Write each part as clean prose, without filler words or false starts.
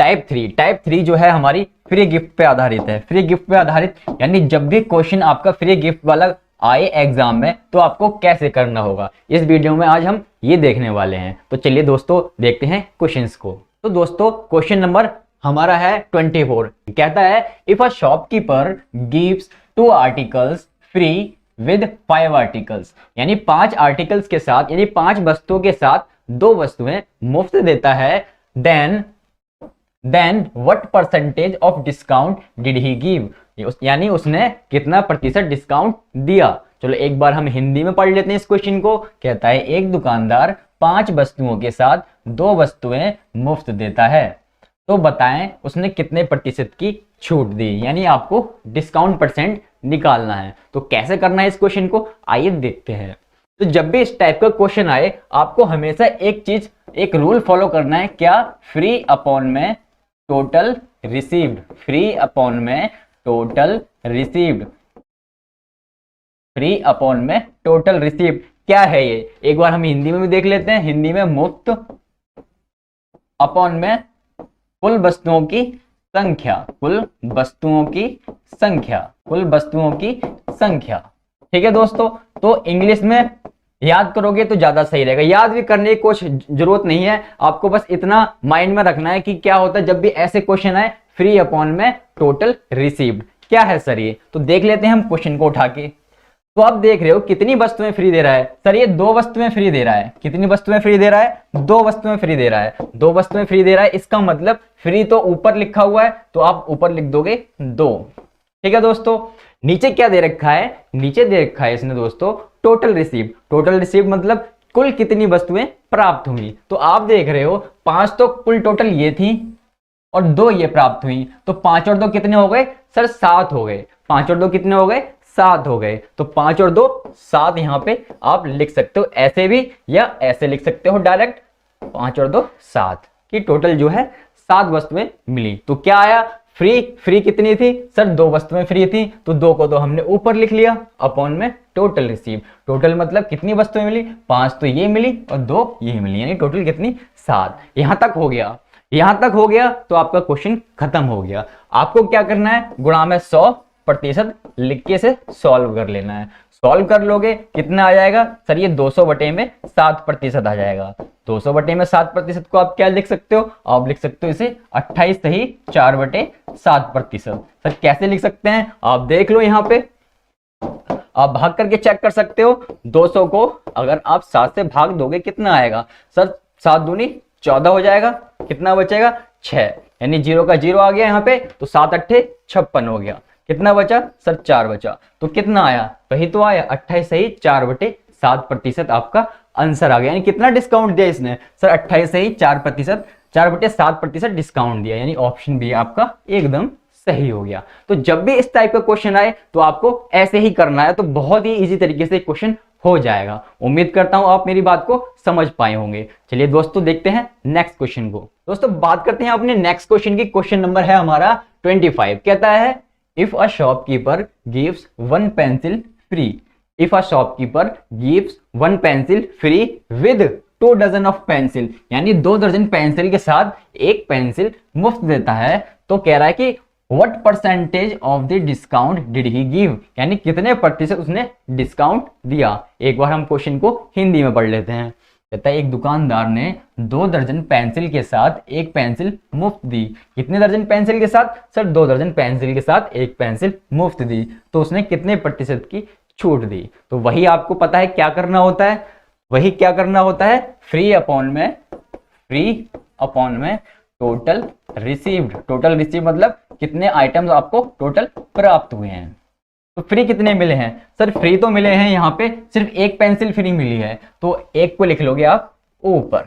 Type 3 जो है हमारी फ्री गिफ्ट पे आधारित है। फ्री गिफ्ट पे आधारित यानी जब भी क्वेश्चन आपका फ्री गिफ्ट वाला आए एग्जाम में तो आपको कैसे करना होगा, इस वीडियो में आज हम ये देखने वाले हैं। तो चलिए दोस्तों देखते हैं क्वेश्चंस को। तो दोस्तों क्वेश्चन नंबर हमारा है 24। कहता है if a shopkeeper gives 2 articles free with 5 articles, यानी 5 आर्टिकल्स के साथ यानी 5 वस्तुओं के साथ 2 वस्तुएं मुफ्त देता है, then what percentage of discount did he give, यानी उसने कितना प्रतिशत डिस्काउंट दिया। चलो एक बार हम हिंदी में पढ़ लेते हैं इस क्वेश्चन को। कहता है एक दुकानदार 5 वस्तुओं के साथ 2 वस्तुएं मुफ्त देता है, तो बताएं उसने कितने प्रतिशत की छूट दी, यानी आपको डिस्काउंट परसेंट निकालना है। तो कैसे करना है इस क्वेश्चन को, आइए देखते हैं। तो जब भी इस टाइप का क्वेश्चन आए आपको हमेशा एक रूल फॉलो करना है। क्या? फ्री अपॉन में टोटल रिसीव्ड, फ्री अपॉन में टोटल रिसीव्ड, फ्री अपॉन में टोटल रिसीव्ड क्या है ये, एक बार हम हिंदी में भी देख लेते हैं। हिंदी में मुफ्त अपॉन में कुल वस्तुओं की संख्या, कुल वस्तुओं की संख्या, कुल वस्तुओं की संख्या। ठीक है दोस्तों, तो इंग्लिश में याद करोगे तो ज्यादा सही रहेगा। याद भी करने की कुछ जरूरत नहीं है, आपको बस इतना माइंड में रखना है कि क्या होता है जब भी ऐसे क्वेश्चन आए फ्री अपॉन में टोटल रिसीव्ड क्या है सर ये। तो देख लेते हैं हम क्वेश्चन को उठा के। तो आप देख रहे हो कितनी वस्तुएं फ्री दे रहा है सर, ये 2 वस्तुएं फ्री दे रहा है। कितनी वस्तुएं फ्री दे रहा है? 2 वस्तुएं फ्री दे रहा है। 2 वस्तुएं फ्री दे रहा है, इसका मतलब फ्री तो ऊपर लिखा हुआ है तो आप ऊपर लिख दोगे 2। ठीक है दोस्तों, नीचे क्या दे रखा है? नीचे दे रखा है इसने दोस्तों टोटल रिसीव। टोटल रिसीव मतलब कुल कितनी वस्तुएं प्राप्त हुई। तो आप देख रहे हो 5 तो कुल टोटल ये थी और 2 ये प्राप्त हुई, तो 5 और 2 कितने हो गए सर? 7 हो गए। 5 और 2 कितने हो गए? 7 हो गए। तो 5 और 2 7 यहां पे आप लिख सकते हो, ऐसे भी या ऐसे लिख सकते हो डायरेक्ट। 5 और 2 7 की टोटल जो है 7 वस्तुएं मिली। तो क्या आया? फ्री कितनी थी सर? 2 वस्तुएं फ्री थी, तो 2 को तो हमने ऊपर लिख लिया अपॉन में टोटल रिसीव। टोटल मतलब कितनी वस्तुएं मिली? 5 तो ये मिली और 2 ये मिली, यानी टोटल कितनी? 7। यहां तक हो गया। यहां तक हो गया तो आपका क्वेश्चन खत्म हो गया। आपको क्या करना है? गुणा में 100% लिख के से सॉल्व कर लेना है। सॉल्व कर लोगे कितना आ जाएगा सर? ये 200 बटे में 7% आ जाएगा। 200 बटे में 7% को आप क्या लिख सकते हो? आप लिख सकते हो इसे 28 सही 4/7%। सर कैसे लिख सकते हैं? आप देख लो यहाँ पे, आप भाग करके चेक कर सकते हो। 200 को अगर आप 7 से भाग दोगे कितना आएगा सर? 7 दूनी 14 हो जाएगा। कितना बचेगा? 6, यानी 0 का 0 आ गया यहाँ पे, तो 7 अट्ठे 56 हो गया। कितना बचा सर? 4 बचा। तो कितना आया? वही तो आया 28 सही 4/7% आपका आंसर आ गया। यानी कितना डिस्काउंट दिया इसने सर? 28 सही 4/7% डिस्काउंट दिया, यानी ऑप्शन बी आपका एकदम सही हो गया। तो जब भी इस टाइप का क्वेश्चन आए तो आपको ऐसे ही करना है, तो बहुत ही इजी तरीके से क्वेश्चन हो जाएगा। उम्मीद करता हूं आप मेरी बात को समझ पाए होंगे। चलिए दोस्तों देखते हैं नेक्स्ट क्वेश्चन को। दोस्तों बात करते हैं अपने नेक्स्ट क्वेश्चन की। क्वेश्चन नंबर है हमारा 25। कहता है if a shopkeeper gives 1 pencil free, if a shopkeeper gives 1 pencil free with 2 dozen of pencil, यानी 2 दर्जन पेंसिल के साथ 1 पेंसिल मुफ्त देता है, तो कह रहा है कि what percentage of the discount did he give, यानी कितने प्रतिशत उसने डिस्काउंट दिया। एक बार हम क्वेश्चन को हिंदी में पढ़ लेते हैं। कहता है एक दुकानदार ने 2 दर्जन पेंसिल के साथ 1 पेंसिल मुफ्त दी। कितने दर्जन पेंसिल के साथ सर? 2 दर्जन पेंसिल के साथ 1 पेंसिल मुफ्त दी, तो उसने कितने प्रतिशत की छूट दी। तो वही आपको पता है क्या करना होता है, वही क्या करना होता है? फ्री अपॉन में टोटल रिसीव्ड। टोटल रिसीव मतलब कितने आइटम्स आपको टोटल प्राप्त हुए हैं। तो फ्री कितने मिले हैं सर? फ्री तो मिले हैं यहाँ पे सिर्फ 1 पेंसिल फ्री मिली है, तो 1 को लिख लोगे आप ऊपर।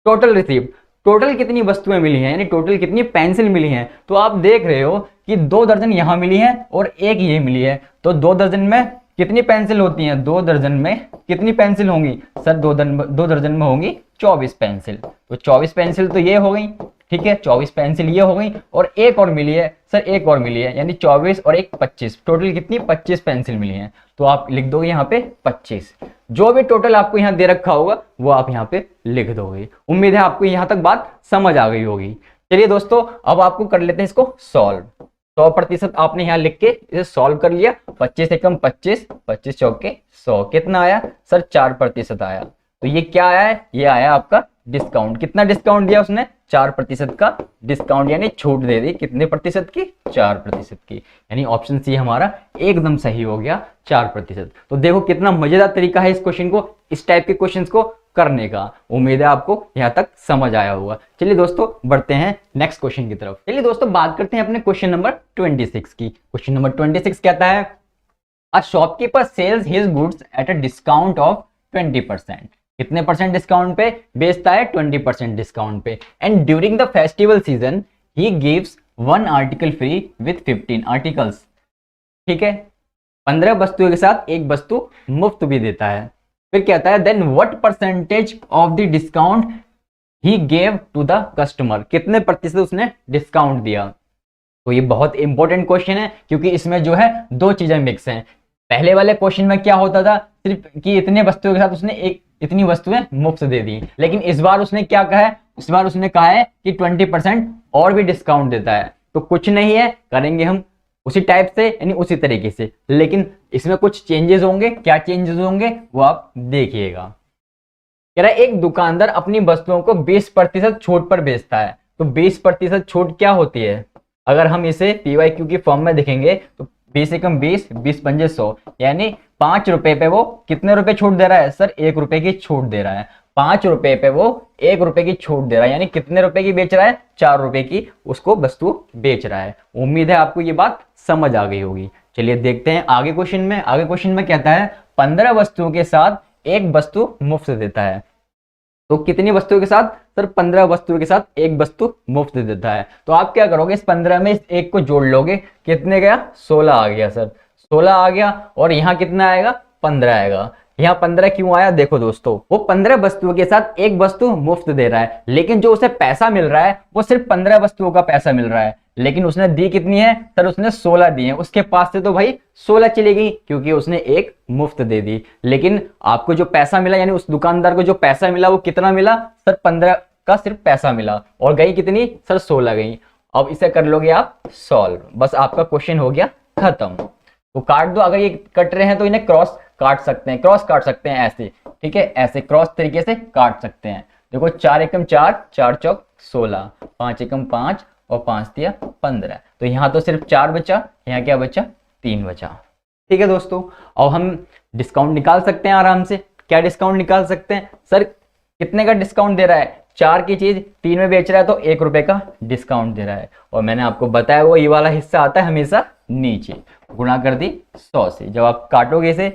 टोटल रिसीव, टोटल कितनी वस्तुएं मिली हैं, यानी टोटल कितनी पेंसिल मिली हैं। तो आप देख रहे हो कि 2 दर्जन यहाँ मिली है और 1 ये मिली है, तो 2 दर्जन में कितनी पेंसिल होती हैं? 2 दर्जन में कितनी पेंसिल होंगी सर? 2 दर्जन में होंगी 24 पेंसिल। तो 24 पेंसिल तो ये हो गई, ठीक है, 24 पेंसिल ये हो गई और 1 और मिली है सर, 1 और मिली है, यानी 24 और 1 25, टोटल कितनी? 25 पेंसिल मिली हैं। तो आप लिख दोगे यहाँ पे 25। जो भी टोटल आपको यहाँ दे रखा होगा वो आप यहाँ पे लिख दोगे। उम्मीद है आपको यहाँ तक बात समझ आ गई होगी। चलिए दोस्तों, अब आपको कर लेते हैं इसको सॉल्व। 100% आपने यहाँ लिख के इसे सॉल्व कर लिया। 25 एकम 25, 25 चौके 100, कितना आया सर 4% आया। तो ये क्या आया है, ये आया आपका डिस्काउंट। कितना डिस्काउंट दिया उसने, 4% का डिस्काउंट, यानी छूट दे दी। कितने प्रतिशत की, 4% की। यानी ऑप्शन सी हमारा एकदम सही हो गया, 4%। तो देखो कितना मजेदार तरीका है इस क्वेश्चन को, इस टाइप के क्वेश्चंस को करने का। उम्मीद है आपको यहाँ तक समझ आया होगा। चलिए दोस्तों बढ़ते हैं नेक्स्ट क्वेश्चन की तरफ। चलिए दोस्तों बात करते हैं अपने क्वेश्चन नंबर 26 की। क्वेश्चन नंबर 26 कहता है, a shopkeeper sales his goods at a discount of 20%। कितने परसेंट डिस्काउंट पे बेचता है, 20% डिस्काउंट पे। And during the festival season he gives 1 article free with 15 articles. ठीक है, 15 वस्तुओं के साथ एक वस्तु मुफ्त भी देता है। फिर कहता है, then what percentage of the discount he gave to the customer. कितने प्रतिशत उसने डिस्काउंट दिया। तो ये बहुत इंपॉर्टेंट क्वेश्चन है, क्योंकि इसमें जो है दो चीजें मिक्स हैं। पहले वाले क्वेश्चन में क्या होता था, सिर्फ कि इतने वस्तुओं के साथ उसने इतनी वस्तुएं मुफ्त दे दी। लेकिन इस बार उसने क्या कहा है, इस बार उसने कहा है कि 20% और भी डिस्काउंट देता है। तो कुछ नहीं है, करेंगे हम उसी टाइप से, यानी उसी तरीके से, लेकिन इसमें कुछ चेंजेस होंगे। क्या चेंजेस होंगे वो आप देखिएगा। कह रहा है, एक दुकानदार अपनी वस्तुओं को 20% छूट पर बेचता है। तो 20% छूट क्या होती है, अगर हम इसे PYQ की फॉर्म में देखेंगे तो 20 एकम 20, 20 पंजे 100, यानी 5 रुपए पे वो कितने रुपए छूट दे रहा है सर, 1 रुपए की छूट दे रहा है। 5 रुपए पे वो 1 रुपए की छूट दे रहा है, यानी कितने रुपए की बेच रहा है, 4 रुपए की उसको वस्तु बेच रहा है। उम्मीद है आपको ये बात समझ आ गई होगी। चलिए देखते हैं आगे क्वेश्चन में। आगे क्वेश्चन में कहता है, 15 वस्तुओं के साथ एक वस्तु मुफ्त देता है। तो कितनी वस्तुओं के साथ सर, 15 वस्तुओं के साथ एक वस्तु मुफ्त देता है। तो आप क्या करोगे, इस 15 में इस एक को जोड़ लोगे, कितने गया 16 आ गया सर, 16 आ गया। और यहाँ कितना आएगा, 15 आएगा। यहाँ 15 क्यों आया, देखो दोस्तों, वो 15 वस्तुओं के साथ एक वस्तु मुफ्त दे रहा है, लेकिन जो उसे पैसा मिल रहा है वो सिर्फ 15 वस्तुओं का पैसा मिल रहा है। लेकिन उसने दी कितनी है सर, उसने 16 दी है। उसके पास से तो भाई 16 चली गई, क्योंकि उसने एक मुफ्त दे दी। लेकिन आपको जो पैसा मिला, यानी उस दुकानदार को जो पैसा मिला वो कितना मिला सर, 15 का सिर्फ पैसा मिला। और गई कितनी सर, 16 गई। अब इसे कर लोगे आप सॉल्व, बस आपका क्वेश्चन हो गया खत्म। तो काट दो, अगर ये कट रहे हैं तो इन्हें क्रॉस काट सकते हैं, क्रॉस काट सकते हैं ऐसे, ठीक है, ऐसे क्रॉस तरीके से काट सकते हैं। देखो 4 एकम 4, 4 चौक 16, 5 एकम 5 और 5 दिया 15। तो यहाँ तो सिर्फ 4 बचा, यहाँ क्या बचा, 3 बचा। ठीक है दोस्तों, अब हम डिस्काउंट निकाल सकते हैं आराम से। क्या डिस्काउंट निकाल सकते हैं सर, कितने का डिस्काउंट दे रहा है, 4 की चीज 3 में बेच रहा है तो 1 रुपए का डिस्काउंट दे रहा है। और मैंने आपको बताया वो ये वाला हिस्सा आता है हमेशा नीचे, गुणा कर दी 100 से। जब आप काटोगे इसे,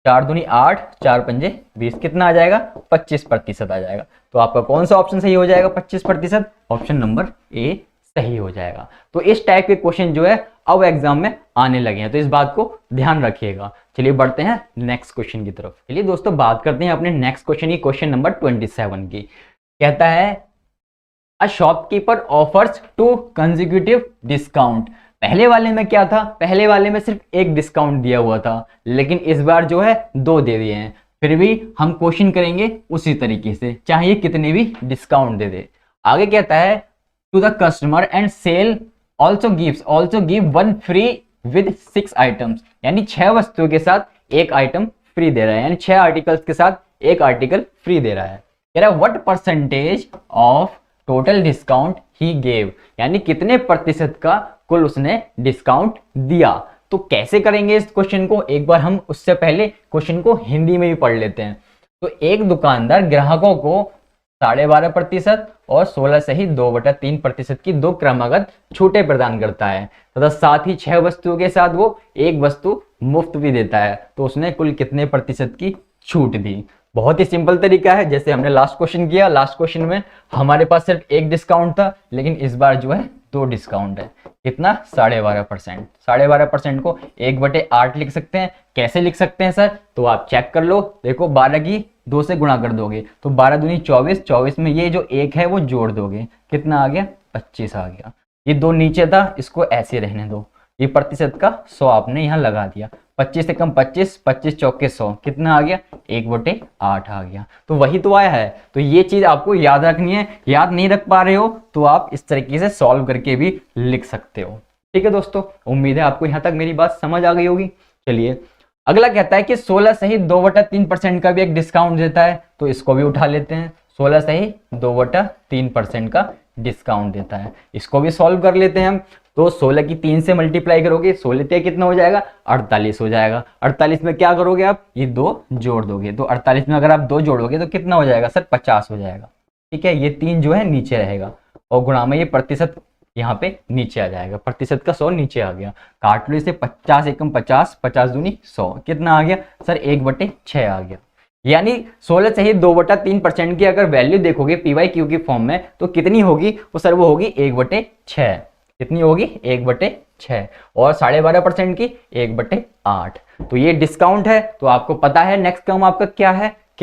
4 दूनी 8, 4 पंजे 20, कितना आ जाएगा, 25% आ जाएगा। तो आपका कौन सा ऑप्शन सही हो जाएगा, 25%, ऑप्शन नंबर ए सही हो जाएगा। तो इस टाइप के क्वेश्चन जो है अब एग्जाम में आने लगे हैं, तो इस बात को ध्यान रखिएगा। चलिए बढ़ते हैं नेक्स्ट क्वेश्चन की तरफ। चलिए दोस्तों बात करते हैं अपने नेक्स्ट क्वेश्चन की, क्वेश्चन नंबर 27 की। कहता है, a shopkeeper offers 2 consecutive discount. पहले वाले में क्या था, पहले वाले में सिर्फ एक डिस्काउंट दिया हुआ था, लेकिन इस बार जो है 2 दे दिए हैं। फिर भी हम क्वेश्चन करेंगे उसी तरीके से, चाहे कितने भी डिस्काउंट दे दे। आगे कहता है, to the customer and sell also give 1 free with 6 items. यानी 6 वस्तुओं के साथ एक आइटम फ्री दे रहा है, यानी 6 आर्टिकल्स के साथ एक आर्टिकल फ्री दे रहा है। कह रहा है, what percentage of total discount he gave. यानी कितने प्रतिशत का कुल उसने डिस्काउंट दिया। तो कैसे करेंगे इस क्वेश्चन को, एक बार हम उससे पहले क्वेश्चन को हिंदी में भी पढ़ लेते हैं। तो एक दुकानदार ग्राहकों को 12.5% और 16 से ही 2/3% की 2 क्रमागत छूटें प्रदान करता है, तथा साथ ही 6 वस्तुओं के साथ वो एक वस्तु मुफ्त भी देता है। तो उसने कुल कितने प्रतिशत की छूट दी। बहुत ही सिंपल तरीका है, जैसे हमने लास्ट क्वेश्चन किया। लास्ट क्वेश्चन में हमारे पास सिर्फ एक डिस्काउंट था, लेकिन इस बार जो है 2 डिस्काउंट है। कितना, 12.5%। 12.5% को 1/8 लिख सकते हैं। कैसे लिख सकते हैं सर, तो आप चेक कर लो। देखो 12 की 2 से गुणा कर दोगे तो 12 दूनी 24, 24 में ये जो 1 है वो जोड़ दोगे, कितना आ गया, 25 आ गया। ये 2 नीचे था, इसको ऐसे रहने दो। ये प्रतिशत का 100 आपने यहाँ लगा दिया, 25 से कम 25, 25 चौके 100, कितना आ गया 1/8 आ गया। तो वही तो आया है। तो ये चीज आपको याद रखनी है। याद नहीं रख पा रहे हो तो आप इस तरीके से सॉल्व करके भी लिख सकते हो। ठीक है दोस्तों, उम्मीद है आपको यहाँ तक मेरी बात समझ आ गई होगी। चलिए अगला कहता है कि 16 सही 2/3% का भी एक डिस्काउंट देता है, तो इसको भी उठा लेते हैं। 16 सही 2/3% का डिस्काउंट देता है, इसको भी सॉल्व कर लेते हैं हम। तो 16 की 3 से मल्टीप्लाई करोगे, 16 ते कितना हो जाएगा 48 हो जाएगा। 48 में क्या करोगे आप, ये 2 जोड़ दोगे, तो 48 में अगर आप 2 जोड़ोगे तो कितना हो जाएगा सर 50 हो जाएगा। ठीक है, ये 3 जो है नीचे रहेगा और गुणा में ये प्रतिशत यहाँ पे नीचे आ जाएगा, प्रतिशत का 100 नीचे आ गया। काट लो इसे, 50 एकम 50, 50 दूनी 100, कितना आ गया सर 1/6 आ गया। यानी 16 सही 2/3% की अगर वैल्यू देखोगे PYQ की फॉर्म में तो कितनी होगी, वो सर वो होगी 1/6। कितनी होगी 1/6 और 12.5% की 1/8। तो ये डिस्काउंट है, तो आपको पता है नेक्स्ट टर्म आपका क्या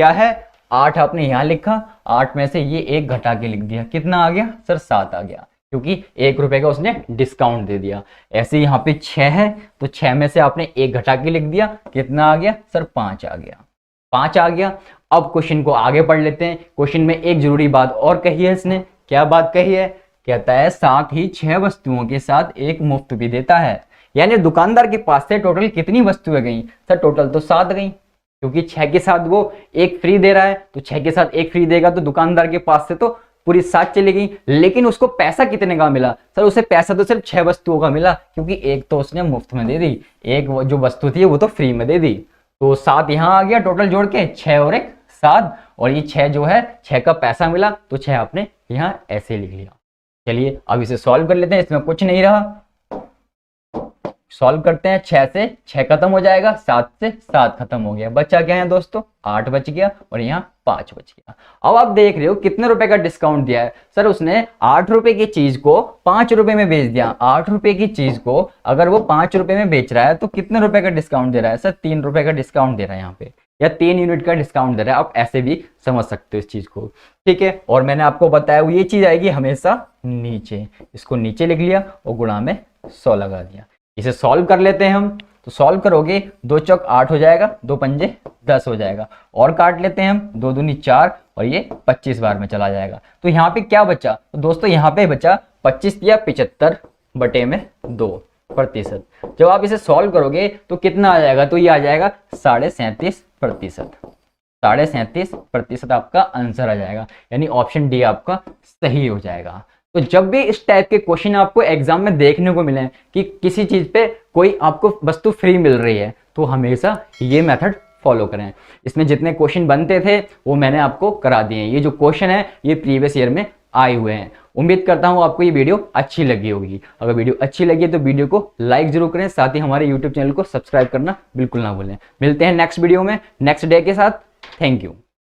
है 8 आपने यहाँ लिखा, 8 में से ये 1 घटा के लिख दिया, कितना आ गया सर 7 आ गया, क्योंकि 1 रुपए का उसने डिस्काउंट दे दिया। ऐसे यहाँ पे 6 है तो 6 में से आपने 1 घटा के लिख दिया, कितना आ गया सर 5 आ गया, 5 आ गया। अब क्वेश्चन को आगे पढ़ लेते हैं। क्वेश्चन में एक जरूरी बात और कही है इसने, क्या बात कही है, कहता है साथ ही 6 वस्तुओं के साथ एक मुफ्त भी देता है। यानी दुकानदार के पास से टोटल कितनी वस्तुएं गई सर, टोटल तो 7 गई, क्योंकि 6 के साथ वो 1 फ्री दे रहा है, तो 6 के साथ 1 फ्री देगा तो दुकानदार के पास से तो पूरी 7 चली गई। लेकिन उसको पैसा कितने का मिला सर, उसे पैसा तो सिर्फ 6 वस्तुओं का मिला, क्योंकि एक तो उसने मुफ्त में दे दी, एक जो वस्तु थी वो तो फ्री में दे दी। तो 7 यहाँ आ गया टोटल जोड़ के, 6 और 1 7, और ये 6 जो है 6 का पैसा मिला, तो 6 आपने यहाँ ऐसे लिख लिया। चलिए अब इसे सॉल्व कर लेते हैं, इसमें कुछ नहीं रहा, सॉल्व करते हैं। 6 से 6 खत्म हो जाएगा, 7 से 7 खत्म हो गया, बचा क्या है दोस्तों 8 बच गया और यहाँ 5 बच गया। अब आप देख रहे हो कितने रुपए का डिस्काउंट दिया है सर, उसने 8 रुपए की चीज को 5 रुपए में बेच दिया। 8 रुपए की चीज को अगर वो 5 रुपए में बेच रहा है तो कितने रुपए का डिस्काउंट दे रहा है सर, 3 रुपए का डिस्काउंट दे रहा है यहाँ पे, या 3 यूनिट का डिस्काउंट दे रहा है। आप ऐसे भी समझ सकते हो इस चीज को। ठीक है, और मैंने आपको बताया ये चीज आएगी हमेशा नीचे, इसको नीचे लिख लिया और गुणा में 100 लगा दिया। इसे सॉल्व कर लेते हैं हम। तो सॉल्व करोगे 2 चौक 8 हो जाएगा, 2 पंजे 10 हो जाएगा, और काट लेते हैं हम, 2 दूनी 4 और ये 25 बार में चला जाएगा। तो यहाँ पे क्या बचा, तो दोस्तों यहाँ पे बचा 25 या 75/2%। जब आप इसे सॉल्व करोगे तो कितना आ जाएगा, तो ये आ जाएगा 37.5%। 37.5% आपका आंसर आ जाएगा, यानी ऑप्शन डी आपका सही हो जाएगा। तो जब भी इस टाइप के क्वेश्चन आपको एग्जाम में देखने को मिले कि किसी चीज पे कोई आपको वस्तु फ्री मिल रही है, तो हमेशा ये मेथड फॉलो करें। इसमें जितने क्वेश्चन बनते थे वो मैंने आपको करा दिए हैं। ये जो क्वेश्चन है ये प्रीवियस ईयर में आए हुए हैं। उम्मीद करता हूँ आपको ये वीडियो अच्छी लगी होगी। अगर वीडियो अच्छी लगी तो वीडियो को लाइक जरूर करें, साथ ही हमारे यूट्यूब चैनल को सब्सक्राइब करना बिल्कुल ना भूलें। मिलते हैं नेक्स्ट वीडियो में नेक्स्ट डे के साथ। Thank you.